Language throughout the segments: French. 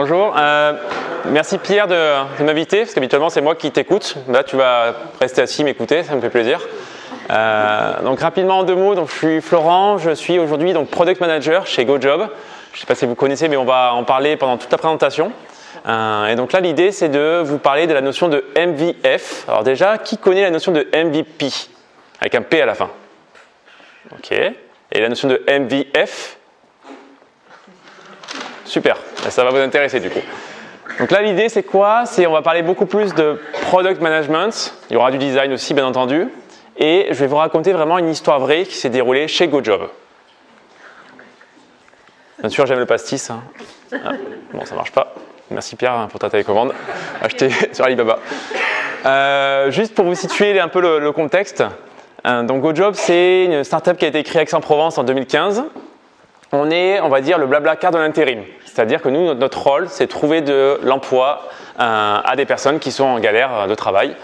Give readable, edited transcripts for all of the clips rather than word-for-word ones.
Bonjour, merci Pierre de m'inviter, parce qu'habituellement c'est moi qui t'écoute. Là tu vas rester assis m'écouter, ça me fait plaisir. Donc rapidement en deux mots, donc, je suis Florent, je suis aujourd'hui donc Product Manager chez GoJob. Je ne sais pas si vous connaissez, mais on va en parler pendant toute la présentation. Et donc là l'idée c'est de vous parler de la notion de MVF. Alors déjà, qui connaît la notion de MVP? Avec un P à la fin. Ok. Et la notion de MVF? Super, ça va vous intéresser du coup. Donc là l'idée c'est quoi? On va parler beaucoup plus de Product Management, il y aura du design aussi bien entendu, et je vais vous raconter vraiment une histoire vraie qui s'est déroulée chez GoJob. Bien sûr j'aime le pastis, hein. Ah, bon ça marche pas, merci Pierre pour ta télécommande, acheté sur Alibaba. Juste pour vous situer un peu le contexte, donc GoJob c'est une startup qui a été créée à Aix-en-Provence en 2015. On est, on va dire, le Blablacar de l'intérim. C'est-à-dire que nous, notre rôle, c'est de trouver de l'emploi à des personnes qui sont en galère de travail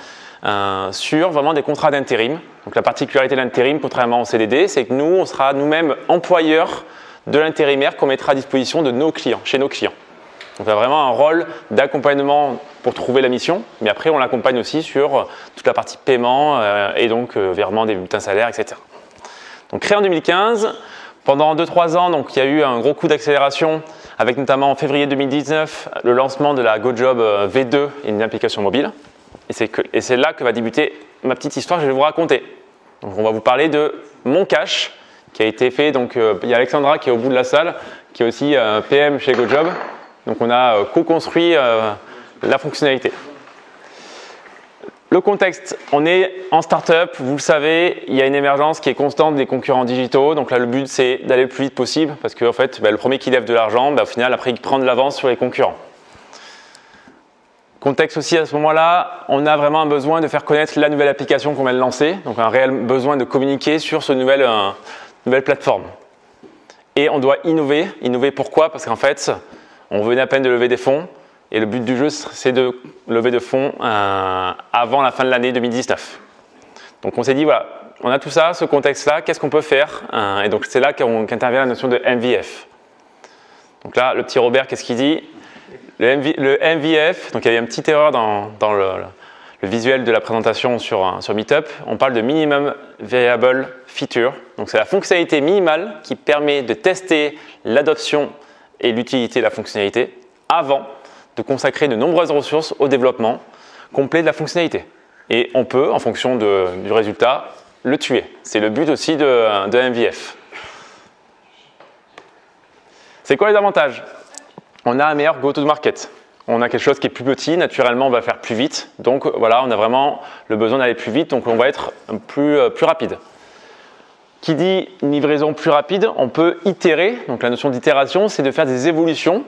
sur vraiment des contrats d'intérim. Donc la particularité de l'intérim, contrairement au CDD, c'est que nous, on sera nous-mêmes employeurs de l'intérimaire qu'on mettra à disposition de nos clients, chez nos clients. Donc on a vraiment un rôle d'accompagnement pour trouver la mission, mais après on l'accompagne aussi sur toute la partie paiement et donc virement des bulletins salaires, etc. Donc créé en 2015. Pendant 2-3 ans, donc, il y a eu un gros coup d'accélération avec notamment en février 2019 le lancement de la GoJob V2 et une application mobile. Et c'est là que va débuter ma petite histoire que je vais vous raconter. Donc, on va vous parler de Mon Cash qui a été fait. Donc, il y a Alexandra qui est au bout de la salle, qui est aussi PM chez GoJob. Donc on a co-construit la fonctionnalité. Le contexte, on est en start-up, vous le savez, il y a une émergence qui est constante des concurrents digitaux. Donc là, le but, c'est d'aller le plus vite possible parce qu'en fait, le premier qui lève de l'argent, au final, après, il prend de l'avance sur les concurrents. Contexte aussi, à ce moment-là, on a vraiment un besoin de faire connaître la nouvelle application qu'on vient de lancer. Donc un réel besoin de communiquer sur ce nouvelle plateforme. Et on doit innover. Innover pourquoi? Parce qu'en fait, on venait à peine de lever des fonds. Et le but du jeu, c'est de lever de fonds avant la fin de l'année 2019. Donc on s'est dit, voilà, on a tout ça, ce contexte-là, qu'est-ce qu'on peut faire? Et donc c'est là qu'intervient la notion de MVF. Donc là, le petit Robert, qu'est-ce qu'il dit? Le MVF, donc il y a eu une petite erreur dans le visuel de la présentation sur Meetup. On parle de Minimum Viable Feature. Donc c'est la fonctionnalité minimale qui permet de tester l'adoption et l'utilité de la fonctionnalité avant de consacrer de nombreuses ressources au développement complet de la fonctionnalité. Et on peut, en fonction du résultat, le tuer. C'est le but aussi de MVF. C'est quoi les avantages? On a un meilleur go-to-market. On a quelque chose qui est plus petit, naturellement on va faire plus vite. Donc voilà, on a vraiment le besoin d'aller plus vite, donc on va être plus rapide. Qui dit une livraison plus rapide, on peut itérer. Donc la notion d'itération, c'est de faire des évolutions.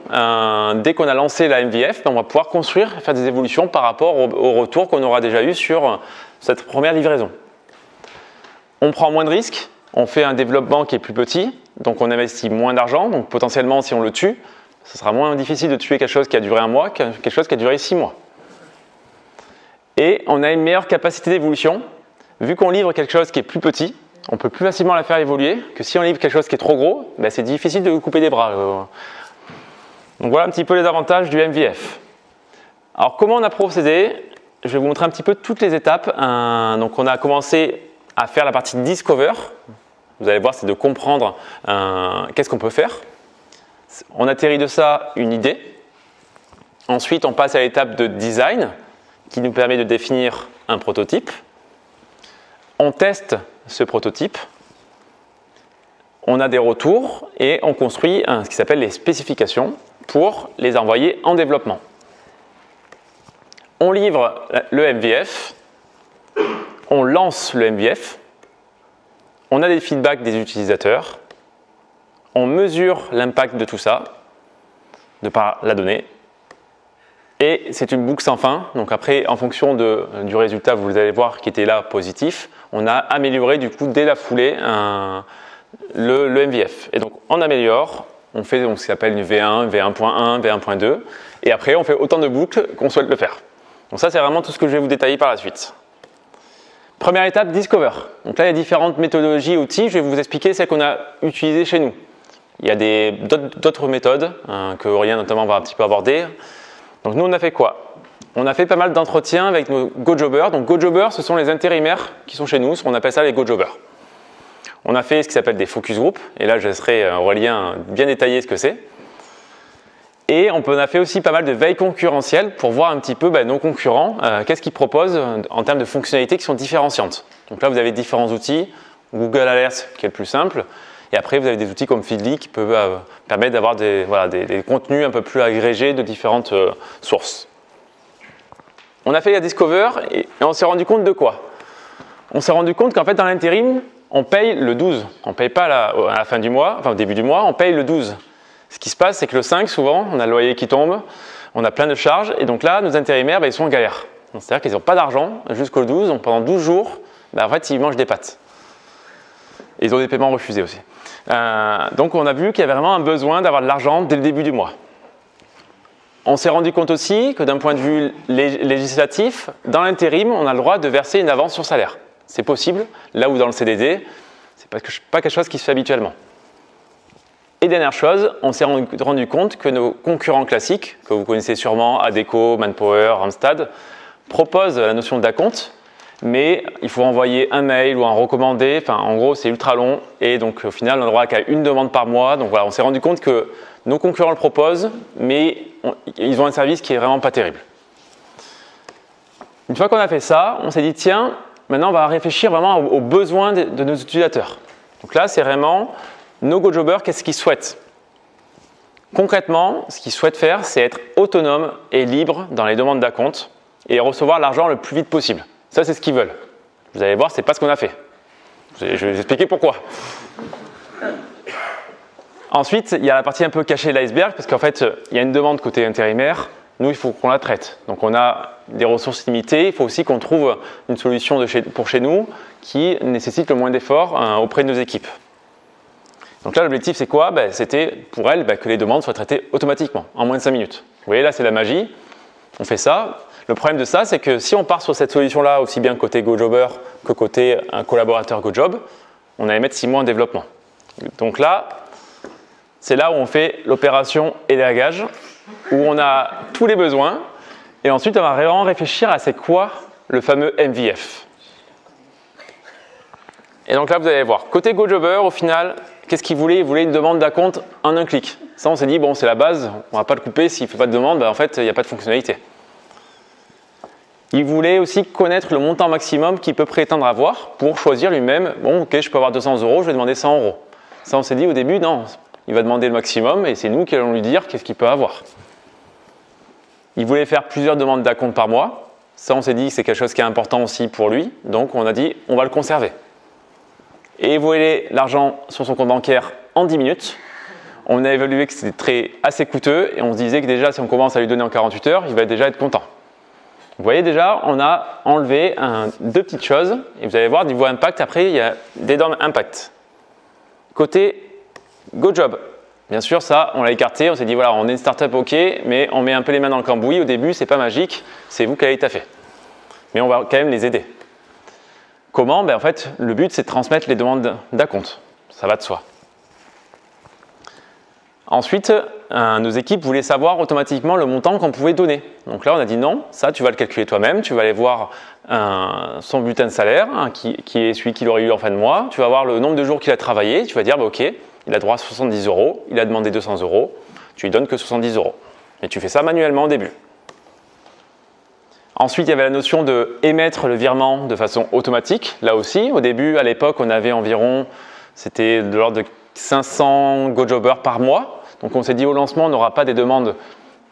Dès qu'on a lancé la MVF, on va pouvoir construire, faire des évolutions par rapport au retour qu'on aura déjà eu sur cette première livraison. On prend moins de risques, on fait un développement qui est plus petit, donc on investit moins d'argent. Donc potentiellement, si on le tue, ce sera moins difficile de tuer quelque chose qui a duré 1 mois que quelque chose qui a duré 6 mois. Et on a une meilleure capacité d'évolution. Vu qu'on livre quelque chose qui est plus petit, on peut plus facilement la faire évoluer que si on livre quelque chose qui est trop gros, c'est difficile de couper des bras. Donc voilà un petit peu les avantages du MVF. Alors comment on a procédé? Je vais vous montrer un petit peu toutes les étapes. Donc on a commencé à faire la partie Discover. Vous allez voir, c'est de comprendre qu'est-ce qu'on peut faire. On atterrit de ça une idée. Ensuite, on passe à l'étape de Design qui nous permet de définir un prototype. On teste ce prototype, on a des retours et on construit ce qui s'appelle les spécifications pour les envoyer en développement. On livre le MVF, on lance le MVF, on a des feedbacks des utilisateurs, on mesure l'impact de tout ça, de par la donnée, et c'est une boucle sans fin. Donc après, en fonction du résultat, vous allez voir qui était là positif, on a amélioré du coup dès la foulée le MVF. Et donc on améliore, on fait donc, ce qui s'appelle une V1, V1.1, V1.2, et après on fait autant de boucles qu'on souhaite le faire. Donc ça c'est vraiment tout ce que je vais vous détailler par la suite. Première étape, Discover. Donc là il y a différentes méthodologies et outils, je vais vous expliquer celles qu'on a utilisées chez nous. Il y a d'autres méthodes que Aurélien notamment va un petit peu aborder. Donc nous, on a fait quoi? On a fait pas mal d'entretiens avec nos GoJobbers. Donc GoJobbers, ce sont les intérimaires qui sont chez nous, on appelle ça les GoJobbers. On a fait ce qui s'appelle des focus group, et là je laisserai Aurélien bien détailler ce que c'est. Et on a fait aussi pas mal de veille concurrentielle pour voir un petit peu nos concurrents, qu'est-ce qu'ils proposent en termes de fonctionnalités qui sont différenciantes. Donc là vous avez différents outils, Google Alerts qui est le plus simple, et après vous avez des outils comme Feedly qui peuvent permettre d'avoir des contenus un peu plus agrégés de différentes sources. On a fait la Discover et on s'est rendu compte de quoi? On s'est rendu compte qu'en fait dans l'intérim, on paye le 12. On ne paye pas à la fin du mois, enfin au début du mois, on paye le 12. Ce qui se passe, c'est que le 5, souvent, on a le loyer qui tombe, on a plein de charges, et donc là, nos intérimaires, ils sont en galère. C'est-à-dire qu'ils n'ont pas d'argent jusqu'au 12, donc pendant 12 jours, en fait, ils mangent des pâtes. Et ils ont des paiements refusés aussi. Donc on a vu qu'il y avait vraiment un besoin d'avoir de l'argent dès le début du mois. On s'est rendu compte aussi que d'un point de vue législatif, dans l'intérim, on a le droit de verser une avance sur salaire. C'est possible, là où dans le CDD, c'est pas quelque chose qui se fait habituellement. Et dernière chose, on s'est rendu compte que nos concurrents classiques, que vous connaissez sûrement, Adecco, Manpower, Randstad, proposent la notion d'acompte, mais il faut envoyer un mail ou un recommandé, enfin en gros c'est ultra long, et donc au final on n'a droit qu'à une demande par mois. Donc voilà, on s'est rendu compte que nos concurrents le proposent, mais ils ont un service qui est vraiment pas terrible. Une fois qu'on a fait ça, on s'est dit tiens, maintenant on va réfléchir vraiment aux besoins de nos utilisateurs. Donc là c'est vraiment nos GoJobbers, qu'est-ce qu'ils souhaitent? Concrètement, ce qu'ils souhaitent faire, c'est être autonomes et libres dans les demandes d'acompte et recevoir l'argent le plus vite possible. Ça, c'est ce qu'ils veulent. Vous allez voir, ce n'est pas ce qu'on a fait. Je vais vous expliquer pourquoi. Ensuite, il y a la partie un peu cachée de l'iceberg, parce qu'en fait, il y a une demande côté intérimaire. Nous, il faut qu'on la traite. Donc, on a des ressources limitées. Il faut aussi qu'on trouve une solution pour chez nous qui nécessite le moins d'efforts auprès de nos équipes. Donc là, l'objectif, c'est quoi? C'était pour elles que les demandes soient traitées automatiquement, en moins de 5 minutes. Vous voyez, là, c'est la magie. On fait ça. Le problème de ça, c'est que si on part sur cette solution-là, aussi bien côté GoJobber que côté un collaborateur GoJob, on allait mettre 6 mois en développement. Donc là, c'est là où on fait l'opération élagage, où on a tous les besoins, et ensuite, on va vraiment réfléchir à c'est quoi le fameux MVF. Et donc là, vous allez voir, côté GoJobber, au final, qu'est-ce qu'il voulait? Il voulait une demande d'acompte en un clic. Ça, on s'est dit, bon, c'est la base, on ne va pas le couper. S'il ne fait pas de demande, en fait, il n'y a pas de fonctionnalité. Il voulait aussi connaître le montant maximum qu'il peut prétendre avoir pour choisir lui-même, bon, ok, je peux avoir 200 €, je vais demander 100 €. Ça, on s'est dit au début, non, il va demander le maximum et c'est nous qui allons lui dire qu'est-ce qu'il peut avoir. Il voulait faire plusieurs demandes d'acompte par mois. Ça, on s'est dit que c'est quelque chose qui est important aussi pour lui. Donc, on a dit, on va le conserver. Et il voulait l'argent sur son compte bancaire en 10 minutes. On a évalué que c'était assez coûteux et on se disait que déjà, si on commence à lui donner en 48 heures, il va déjà être content. Vous voyez déjà, on a enlevé deux petites choses et vous allez voir, niveau impact, après, il y a d'énormes impacts. Côté GoJob, bien sûr, ça, on l'a écarté. On s'est dit, voilà, on est une startup, ok, mais on met un peu les mains dans le cambouis. Au début, c'est pas magique, c'est vous qui allez taffer. Mais on va quand même les aider. Comment? En fait, le but, c'est de transmettre les demandes d'acompte. Ça va de soi. Ensuite, nos équipes voulaient savoir automatiquement le montant qu'on pouvait donner. Donc là, on a dit non, ça, tu vas le calculer toi-même. Tu vas aller voir son bulletin de salaire, qui est celui qu'il aurait eu en fin de mois. Tu vas voir le nombre de jours qu'il a travaillé. Tu vas dire, ok, il a droit à 70 €, il a demandé 200 €. Tu lui donnes que 70 €. Mais tu fais ça manuellement au début. Ensuite, il y avait la notion de émettre le virement de façon automatique. Là aussi, au début, à l'époque, on avait environ, c'était de l'ordre de 500 GoJobbers par mois. Donc, on s'est dit au lancement, on n'aura pas des demandes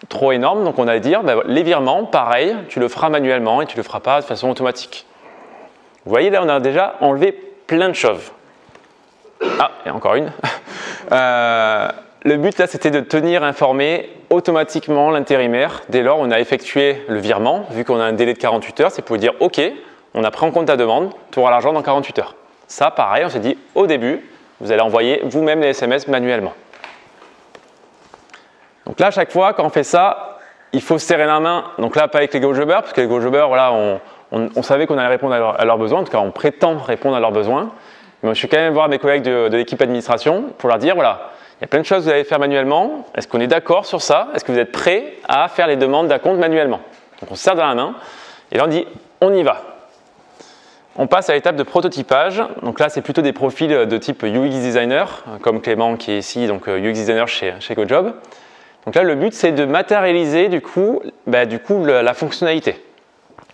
trop énormes. Donc, on a dit, les virements, pareil, tu le feras manuellement et tu ne le feras pas de façon automatique. Vous voyez, là, on a déjà enlevé plein de choses. Ah, et encore une. Le but, là, c'était de tenir informé automatiquement l'intérimaire. Dès lors, on a effectué le virement. Vu qu'on a un délai de 48 heures, c'est pour dire, OK, on a pris en compte ta demande, tu auras l'argent dans 48 heures. Ça, pareil, on s'est dit, au début, vous allez envoyer vous-même les SMS manuellement. Donc là, à chaque fois, quand on fait ça, il faut se serrer la main. Donc là, pas avec les GoJobbers, parce que les GoJobbers, voilà, on savait qu'on allait répondre à leurs besoins. En tout cas, on prétend répondre à leurs besoins. Mais moi, je suis quand même voir mes collègues de l'équipe administration pour leur dire, voilà, Il y a plein de choses que vous allez faire manuellement. Est-ce qu'on est d'accord sur ça? Est-ce que vous êtes prêts à faire les demandes d'acompte manuellement? Donc on se serre dans la main et là on dit on y va. On passe à l'étape de prototypage. Donc là c'est plutôt des profils de type UX designer, comme Clément qui est ici, donc UX designer chez GoJob. Donc là le but c'est de matérialiser du coup la fonctionnalité.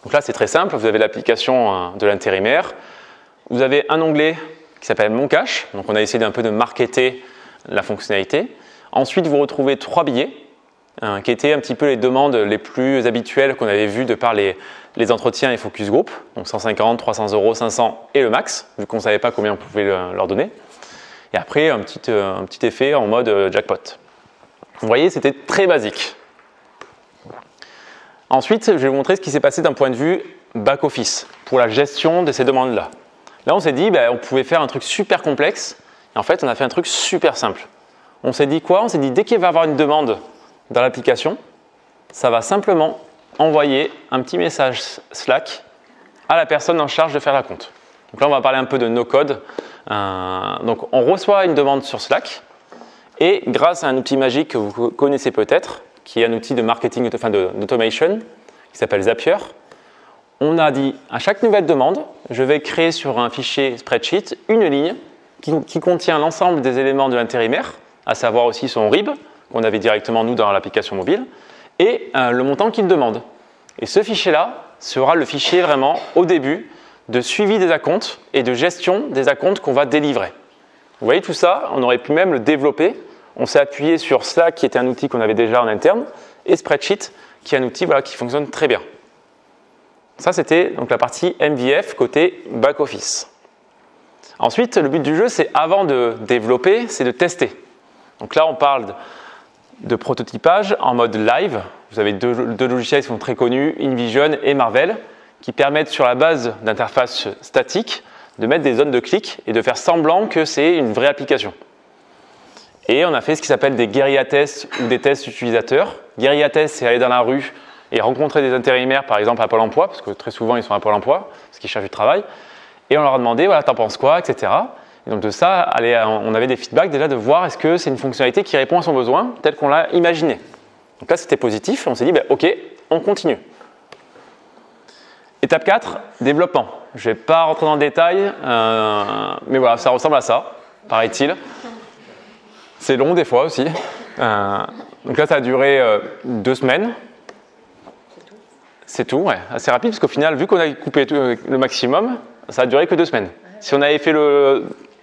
Donc là c'est très simple, vous avez l'application de l'intérimaire, vous avez un onglet qui s'appelle Mon Cash, donc on a essayé d'un peu de marketer la fonctionnalité. Ensuite, vous retrouvez 3 billets, qui étaient un petit peu les demandes les plus habituelles qu'on avait vues de par les entretiens et focus group, donc 150, 300 €, 500 et le max, vu qu'on ne savait pas combien on pouvait leur donner. Et après, un petit effet en mode jackpot. Vous voyez, c'était très basique. Ensuite, je vais vous montrer ce qui s'est passé d'un point de vue back-office, pour la gestion de ces demandes-là. Là, on s'est dit, on pouvait faire un truc super complexe. Et en fait, on a fait un truc super simple. On s'est dit quoi? On s'est dit, dès qu'il va y avoir une demande dans l'application, ça va simplement envoyer un petit message Slack à la personne en charge de faire la compte. Donc là, on va parler un peu de no-code. Donc, on reçoit une demande sur Slack et grâce à un outil magique que vous connaissez peut-être, qui est un outil de marketing, d'automation, qui s'appelle Zapier, on a dit à chaque nouvelle demande, je vais créer sur un fichier spreadsheet une ligne qui contient l'ensemble des éléments de l'intérimaire, à savoir aussi son RIB, qu'on avait directement nous dans l'application mobile, et le montant qu'il demande. Et ce fichier-là sera le fichier vraiment au début de suivi des acomptes et de gestion des acomptes qu'on va délivrer. Vous voyez tout ça, on aurait pu même le développer. On s'est appuyé sur Slack, qui était un outil qu'on avait déjà en interne, et Spreadsheet, qui est un outil qui fonctionne très bien. Ça, c'était donc la partie MVF côté back-office. Ensuite, le but du jeu, c'est avant de développer, c'est de tester. Donc là, on parle de prototypage en mode live. Vous avez deux logiciels qui sont très connus, InVision et Marvel, qui permettent sur la base d'interfaces statiques de mettre des zones de clic et de faire semblant que c'est une vraie application. Et on a fait ce qui s'appelle des guérilla tests ou des tests utilisateurs. Guérilla tests, c'est aller dans la rue et rencontrer des intérimaires, par exemple à Pôle emploi, parce que très souvent ils sont à Pôle emploi, parce qu'ils cherchent du travail. Et on leur a demandé, voilà, t'en penses quoi, etc. Et donc de ça, on avait des feedbacks déjà de voir est-ce que c'est une fonctionnalité qui répond à son besoin, tel qu'on l'a imaginé. Donc là, c'était positif. On s'est dit, OK, on continue. Étape 4, développement. Je ne vais pas rentrer dans le détail, mais voilà, ça ressemble à ça, paraît-il. C'est long des fois aussi. Donc là, ça a duré 2 semaines. C'est tout, ouais, assez rapide, parce qu'au final, vu qu'on a coupé le maximum, ça a duré que 2 semaines. Si on avait fait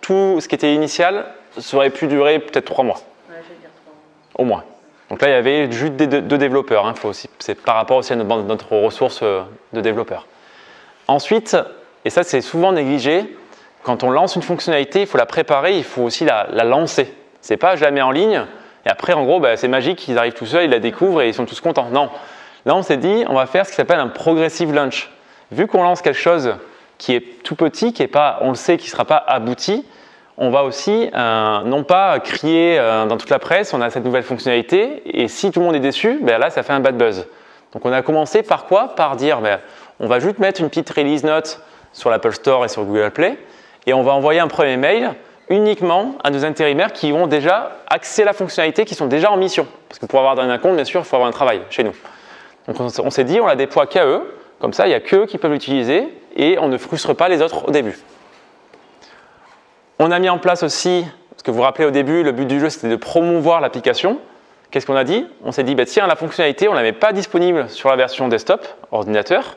tout ce qui était initial, ça aurait pu durer peut-être 3 mois. Ouais, je vais dire 3 mois. Au moins. Donc là, il y avait juste 2 développeurs. Hein, c'est par rapport aussi à notre ressource de développeurs. Ensuite, et ça c'est souvent négligé, quand on lance une fonctionnalité, il faut la préparer, il faut aussi la lancer. C'est pas je la mets en ligne et après en gros c'est magique, ils arrivent tout seuls, ils la découvrent et ils sont tous contents. Non. Là on s'est dit on va faire ce qui s'appelle un progressive launch. Vu qu'on lance quelque chose qui est tout petit, qui est pas, on le sait, qui ne sera pas abouti, on va aussi non pas crier dans toute la presse, on a cette nouvelle fonctionnalité et si tout le monde est déçu, là ça fait un bad buzz. Donc on a commencé par quoi? Par dire on va juste mettre une petite release note sur l'Apple Store et sur Google Play et on va envoyer un premier mail uniquement à nos intérimaires qui ont déjà accès à la fonctionnalité, qui sont déjà en mission. Parce que pour avoir un compte, bien sûr, il faut avoir un travail chez nous. Donc on s'est dit, on la déploie qu'à eux, comme ça il n'y a qu'eux qui peuvent l'utiliser et on ne frustre pas les autres au début. On a mis en place aussi, parce que vous vous rappelez au début, le but du jeu c'était de promouvoir l'application. Qu'est-ce qu'on a dit? On s'est dit, tiens, la fonctionnalité, on ne la met pas disponible sur la version desktop, ordinateur,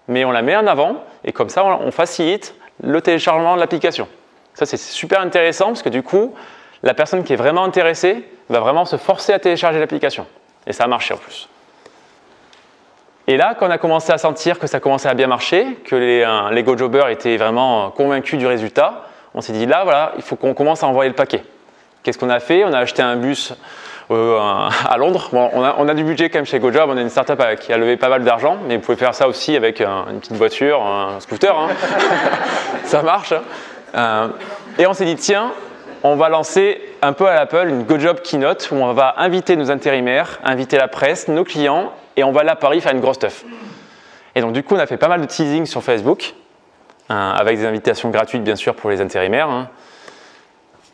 mais on la met en avant et comme ça on facilite le téléchargement de l'application. Ça c'est super intéressant parce que du coup la personne qui est vraiment intéressée va vraiment se forcer à télécharger l'application et ça a marché en plus. Et là quand on a commencé à sentir que ça commençait à bien marcher, que les GoJobbers étaient vraiment convaincus du résultat, on s'est dit là voilà, il faut qu'on commence à envoyer le paquet. Qu'est-ce qu'on a fait? On a acheté un bus à Londres. Bon, on a du budget quand même chez GoJob, on est une startup qui a levé pas mal d'argent, mais vous pouvez faire ça aussi avec une petite voiture, un scooter, hein. Ça marche. Et on s'est dit tiens, on va lancer un peu à l'Apple une GoJob Keynote où on va inviter nos intérimaires, inviter la presse, nos clients, et on va là à Paris faire une grosse stuff. Et donc du coup on a fait pas mal de teasing sur Facebook, avec des invitations gratuites bien sûr pour les intérimaires, hein.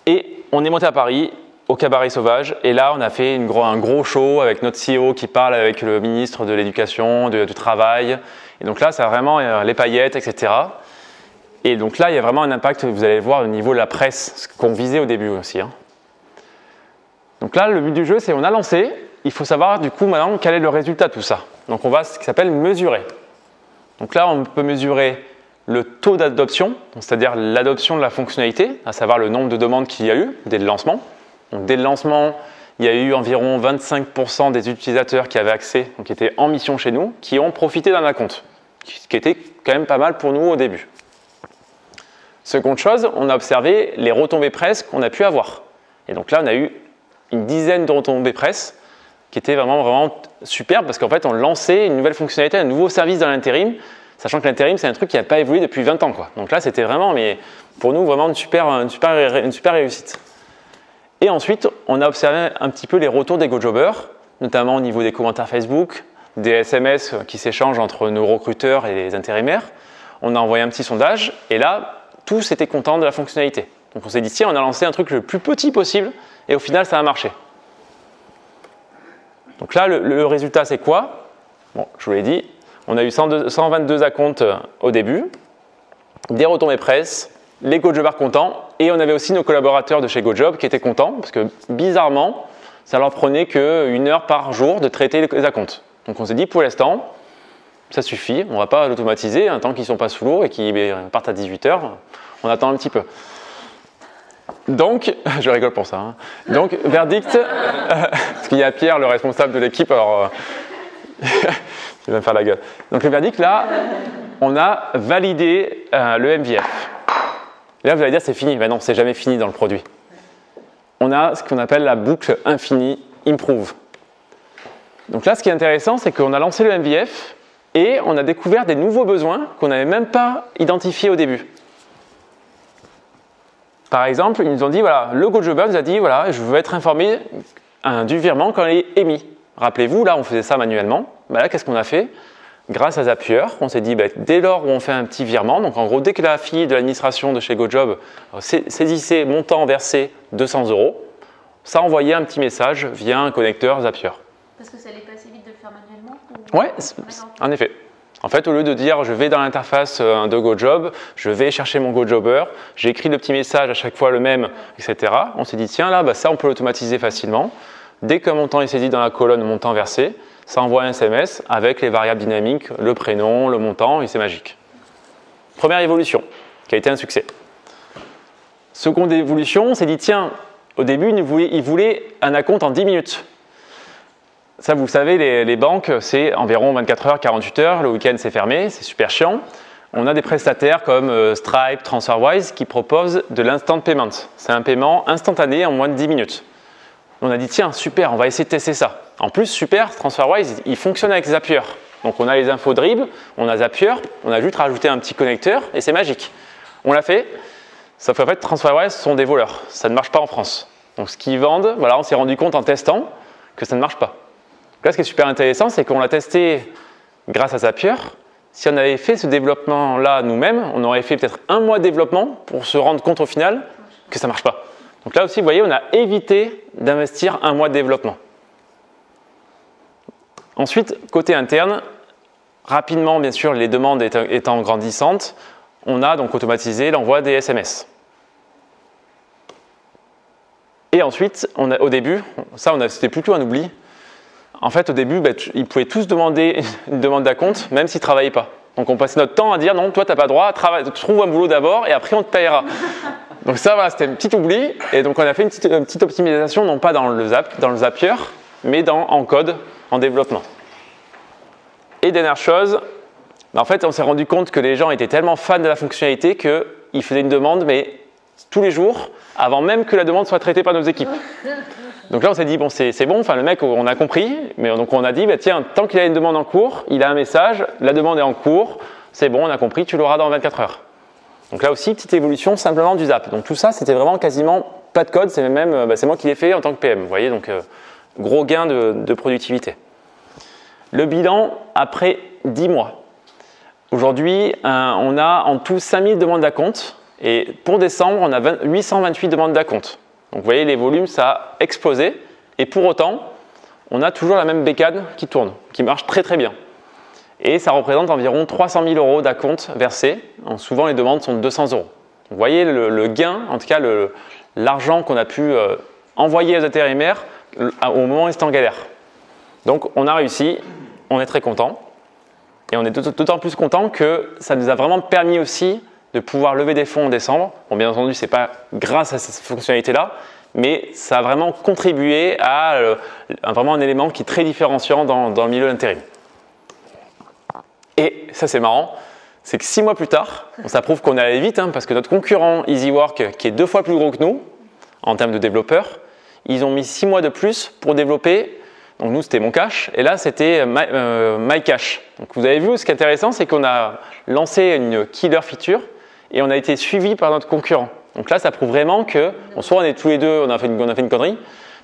Et on est monté à Paris. au Cabaret Sauvage. Et là, on a fait un gros show avec notre CEO qui parle avec le ministre de l'Éducation, du Travail. Et donc là, ça a vraiment les paillettes, etc. Et donc là, il y a vraiment un impact, vous allez le voir, au niveau de la presse, ce qu'on visait au début aussi. Donc là, le but du jeu, c'est on a lancé. Il faut savoir, du coup, maintenant, quel est le résultat de tout ça. Donc on va ce qui s'appelle mesurer. Donc là, on peut mesurer le taux d'adoption, c'est-à-dire l'adoption de la fonctionnalité, à savoir le nombre de demandes qu'il y a eu dès le lancement. Donc dès le lancement, il y a eu environ 25% des utilisateurs qui avaient accès, donc qui étaient en mission chez nous, qui ont profité d'un acompte, ce qui était quand même pas mal pour nous au début. Seconde chose, on a observé les retombées presse qu'on a pu avoir. Et donc là, on a eu une dizaine de retombées presse qui étaient vraiment superbes parce qu'en fait, on lançait une nouvelle fonctionnalité, un nouveau service dans l'intérim, sachant que l'intérim, c'est un truc qui n'a pas évolué depuis 20 ans. Donc là, c'était vraiment, mais pour nous, vraiment une super réussite. Et ensuite, on a observé un petit peu les retours des GoJobbers, notamment au niveau des commentaires Facebook, des SMS qui s'échangent entre nos recruteurs et les intérimaires. On a envoyé un petit sondage et là, tous étaient contents de la fonctionnalité. Donc on s'est dit, tiens, on a lancé un truc le plus petit possible et au final, ça a marché. Donc là, le résultat, c'est quoi? Bon, je vous l'ai dit, on a eu 122 acomptes au début, des retombées presse, les GoJobbers contents, et on avait aussi nos collaborateurs de chez GoJob qui étaient contents, parce que bizarrement, ça leur prenait qu'une heure par jour de traiter les acomptes. Donc on s'est dit, pour l'instant, ça suffit, on ne va pas l'automatiser, tant qu'ils ne sont pas sous l'eau et qu'ils partent à 18h, on attend un petit peu. Donc, je rigole pour ça. Donc, verdict, parce qu'il y a Pierre, le responsable de l'équipe, alors il va me faire la gueule. Donc, le verdict, là, on a validé le MVF. Et là, vous allez dire, c'est fini. Ben non, c'est jamais fini dans le produit. On a ce qu'on appelle la boucle infinie improve. Donc là, ce qui est intéressant, c'est qu'on a lancé le MVF et on a découvert des nouveaux besoins qu'on n'avait même pas identifiés au début. Par exemple, ils nous ont dit, voilà, le GoJobber nous a dit, voilà, je veux être informé du virement quand il est émis. Rappelez-vous, là, on faisait ça manuellement. Ben là, qu'est-ce qu'on a fait? Grâce à Zapier, on s'est dit, dès lors où on fait un petit virement, donc en gros, dès que la fille de l'administration de chez GoJob saisissait montant versé 200 €, ça envoyait un petit message via un connecteur Zapier. Parce que ça allait pas assez vite de le faire manuellement Oui, en effet. En fait, au lieu de dire je vais dans l'interface de GoJob, je vais chercher mon GoJobber, j'écris le petit message à chaque fois le même, etc. On s'est dit tiens là, ça on peut l'automatiser facilement. Dès qu'un montant est saisi dans la colonne montant versé, ça envoie un SMS avec les variables dynamiques, le prénom, le montant, et c'est magique. Première évolution, qui a été un succès. Seconde évolution, on s'est dit tiens, au début il voulait un acompte en 10 minutes. Ça, vous le savez, les banques, c'est environ 24 heures, 48 heures. Le week-end, c'est fermé, c'est super chiant. On a des prestataires comme Stripe, TransferWise qui proposent de l'instant payment. C'est un paiement instantané en moins de 10 minutes. On a dit, tiens, super, on va essayer de tester ça. En plus, super, TransferWise, il fonctionne avec Zapier. Donc, on a les infos Drib, on a Zapier, on a juste rajouté un petit connecteur et c'est magique. On l'a fait, sauf qu'en fait, TransferWise sont des voleurs. Ça ne marche pas en France. Donc, ce qu'ils vendent, voilà, on s'est rendu compte en testant que ça ne marche pas. Là, ce qui est super intéressant, c'est qu'on l'a testé grâce à Zapier. Si on avait fait ce développement-là nous-mêmes, on aurait fait peut-être 1 mois de développement pour se rendre compte au final que ça ne marche pas. Donc là aussi, vous voyez, on a évité d'investir 1 mois de développement. Ensuite, côté interne, rapidement, bien sûr, les demandes étant grandissantes, on a donc automatisé l'envoi des SMS. Et ensuite, au début, c'était plutôt un oubli. En fait, au début, ils pouvaient tous demander une demande d'acompte, même s'ils ne travaillaient pas. Donc, on passait notre temps à dire non, toi, tu n'as pas droit, trouve un boulot d'abord et après, on te payera. Donc, ça, voilà, c'était un petit oubli. Et donc, on a fait une petite optimisation, non pas dans le Zapier, mais en code, en développement. Et dernière chose, en fait, on s'est rendu compte que les gens étaient tellement fans de la fonctionnalité qu'ils faisaient une demande, mais tous les jours, avant même que la demande soit traitée par nos équipes. Donc là, on s'est dit, bon, c'est bon, enfin, le mec, on a compris, mais donc on a dit, tiens, tant qu'il a une demande en cours, il a un message, la demande est en cours, c'est bon, on a compris, tu l'auras dans 24 heures. Donc là aussi, petite évolution simplement du Zap. Donc tout ça, c'était vraiment quasiment pas de code, c'est moi qui l'ai fait en tant que PM, vous voyez, donc gros gain de productivité. Le bilan après 10 mois. Aujourd'hui, on a en tout 5000 demandes d'acompte, et pour décembre, on a 828 demandes d'acompte. Donc vous voyez, les volumes, ça a explosé. Et pour autant, on a toujours la même bécane qui tourne, qui marche très très bien. Et ça représente environ 300 000 € d'acompte versé. Donc souvent, les demandes sont de 200 €. Vous voyez le gain, en tout cas l'argent qu'on a pu envoyer aux intérimaires au moment où ils étaient en galère. Donc on a réussi, on est très content. Et on est d'autant plus content que ça nous a vraiment permis aussi de pouvoir lever des fonds en décembre. Bon, bien entendu, ce n'est pas grâce à cette fonctionnalité-là, mais ça a vraiment contribué à vraiment un élément qui est très différenciant dans le milieu de l'intérim. Et ça, c'est marrant, c'est que 6 mois plus tard, ça prouve qu'on est allé vite, parce que notre concurrent EasyWork, qui est 2 fois plus gros que nous en termes de développeurs, ils ont mis 6 mois de plus pour développer. Donc nous, c'était Moncache, et là, c'était MyCache. Donc vous avez vu, ce qui est intéressant, c'est qu'on a lancé une killer feature et on a été suivi par notre concurrent. Donc là, ça prouve vraiment que, soit on est tous les deux, on a fait une connerie,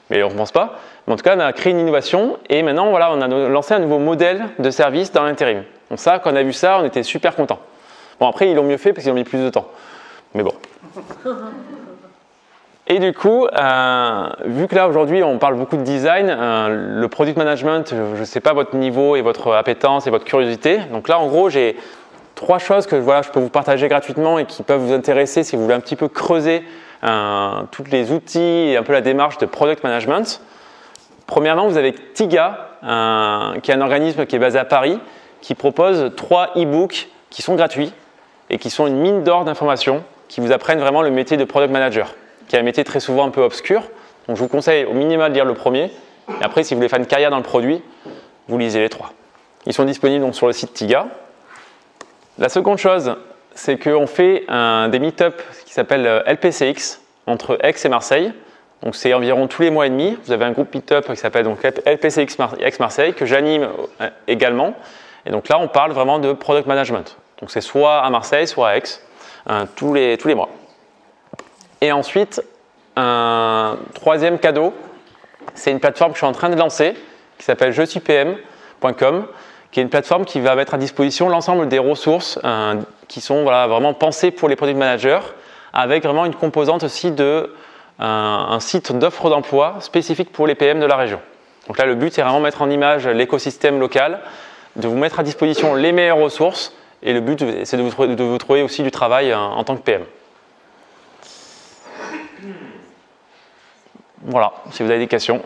mais on ne pense pas. Mais en tout cas, on a créé une innovation et maintenant, voilà, on a lancé un nouveau modèle de service dans l'intérim. Donc ça, quand on a vu ça, on était super contents. Bon, après, ils l'ont mieux fait parce qu'ils ont mis plus de temps. Mais bon. Et du coup, vu que là aujourd'hui on parle beaucoup de design, le product management, je ne sais pas votre niveau et votre appétence et votre curiosité. Donc là en gros j'ai 3 choses que je peux vous partager gratuitement et qui peuvent vous intéresser si vous voulez un petit peu creuser tous les outils et un peu la démarche de product management. Premièrement, vous avez Tiga, qui est un organisme qui est basé à Paris, qui propose 3 e-books qui sont gratuits et qui sont une mine d'or d'informations qui vous apprennent vraiment le métier de product manager, qui est un métier très souvent un peu obscur. Donc je vous conseille au minimum de lire le premier. Et après, si vous voulez faire une carrière dans le produit, vous lisez les 3. Ils sont disponibles donc sur le site Tiga. La seconde chose, c'est qu'on fait des meet-up qui s'appellent LPCX entre Aix et Marseille. Donc c'est environ tous les mois et demi. Vous avez un groupe meet-up qui s'appelle donc LPCX Aix-Marseille que j'anime également. Et donc là, on parle vraiment de product management. Donc c'est soit à Marseille, soit à Aix, tous les mois. Et ensuite, un troisième cadeau, c'est une plateforme que je suis en train de lancer qui s'appelle jesuipm.com, qui est une plateforme qui va mettre à disposition l'ensemble des ressources qui sont vraiment pensées pour les product managers, avec vraiment une composante aussi de un site d'offres d'emploi spécifique pour les PM de la région. Donc là, le but, c'est vraiment de mettre en image l'écosystème local, de vous mettre à disposition les meilleures ressources, et le but, c'est de vous trouver aussi du travail en tant que PM. Voilà, si vous avez des questions.